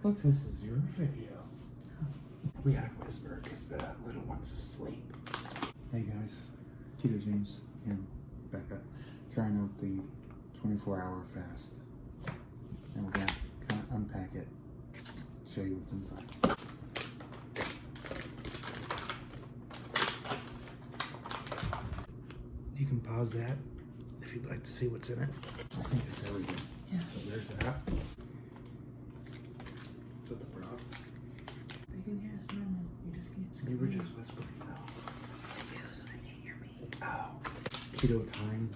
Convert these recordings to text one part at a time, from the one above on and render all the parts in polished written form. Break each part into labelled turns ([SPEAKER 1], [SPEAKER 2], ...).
[SPEAKER 1] thought this is your video. We gotta whisper because the little one's asleep. Hey guys, Keto James and Becca trying out the 24-hour fast. And we're gonna kind of unpack it, show you what's inside. You can pause that if you'd like to see what's in it. I think it's everything. Yeah. So there's that. Is that the broth?
[SPEAKER 2] They can hear us normal. You just can't see.
[SPEAKER 1] You were just whispering though.
[SPEAKER 2] Yeah, so they can't hear me.
[SPEAKER 1] Oh. Keto time.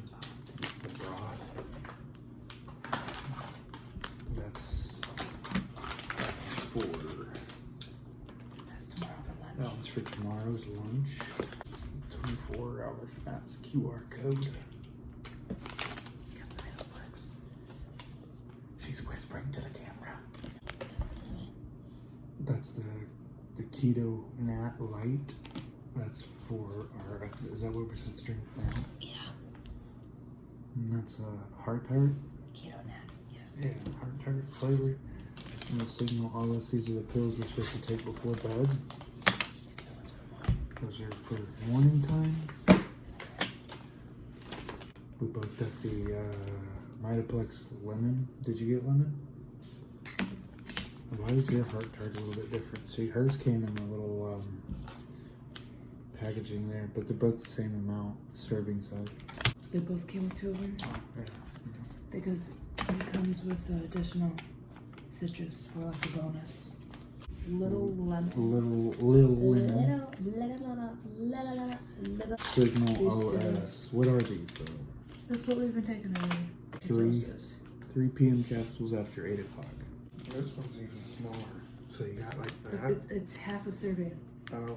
[SPEAKER 1] This is the broth. That's for...
[SPEAKER 2] That's tomorrow for lunch.
[SPEAKER 1] That's for tomorrow's lunch. 24-hour fast QR code. She's whispering to the camera. That's the Keto NAT Lite. That's for our, is that what we're supposed to drink now?
[SPEAKER 2] Yeah.
[SPEAKER 1] And that's a heart tart?
[SPEAKER 2] Keto NAT, yes.
[SPEAKER 1] Yeah, heart tart flavor. And the signal OS, these are the pills we're supposed to take before bed. Those are for morning time. We both got the MITO PLEX lemon. Did you get lemon? Why is your heart tart a little bit different? See, hers came in a little packaging there, but they're both the same amount, serving size.
[SPEAKER 2] They both came with 2 of them?
[SPEAKER 1] Oh, yeah.
[SPEAKER 2] Because it comes with additional citrus for like a bonus. Little lemon.
[SPEAKER 1] Little lemon.
[SPEAKER 2] Little.
[SPEAKER 1] Signal OS. What are these though?
[SPEAKER 2] That's what we've been taking already.
[SPEAKER 1] 3 p.m. capsules after 8 o'clock. This one's even smaller. So you got like that?
[SPEAKER 2] It's half a serving.
[SPEAKER 1] Oh,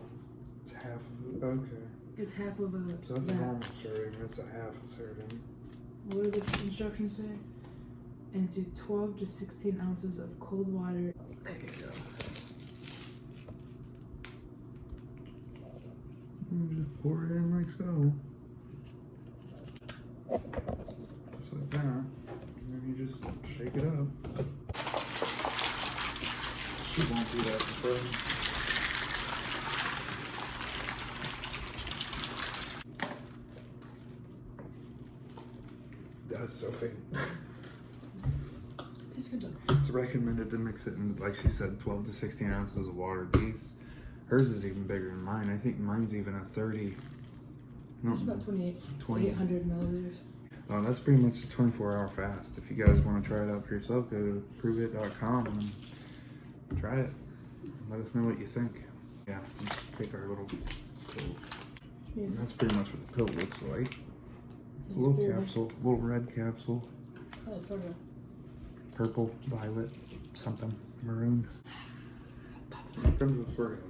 [SPEAKER 1] it's half of it. Okay.
[SPEAKER 2] It's half of a...
[SPEAKER 1] So that's a normal serving. That's a half a serving.
[SPEAKER 2] What do the instructions say? Into 12 to 16 ounces of cold water.
[SPEAKER 1] There you go. And just pour it in like so. Just like that. And then you just shake it up. She won't do that before. That's so faint.
[SPEAKER 2] Tastes good though.
[SPEAKER 1] It's recommended to mix it in, like she said, 12 to 16 ounces of water. Hers is even bigger than mine. I think mine's even a 30. No,
[SPEAKER 2] It's about 800 milliliters.
[SPEAKER 1] Oh, that's pretty much a 24-hour fast. If you guys want to try it out for yourself, go to PRUVIT.com and try it. Let us know what you think. Yeah, let's take our little pills.
[SPEAKER 2] Yes.
[SPEAKER 1] And that's pretty much what the pill looks like. It's a little capsule, little red capsule.
[SPEAKER 2] Oh, purple.
[SPEAKER 1] Purple, violet, something, maroon. It comes with 4 of them.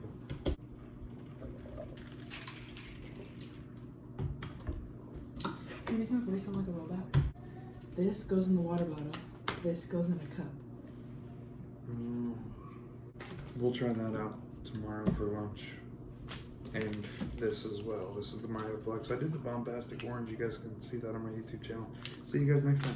[SPEAKER 2] You make my voice sound like a robot. This goes in the water bottle. This goes in a cup.
[SPEAKER 1] We'll try that out tomorrow for lunch. And this as well. This is the MITO PLEX. I did the bombastic orange. You guys can see that on my YouTube channel. See you guys next time.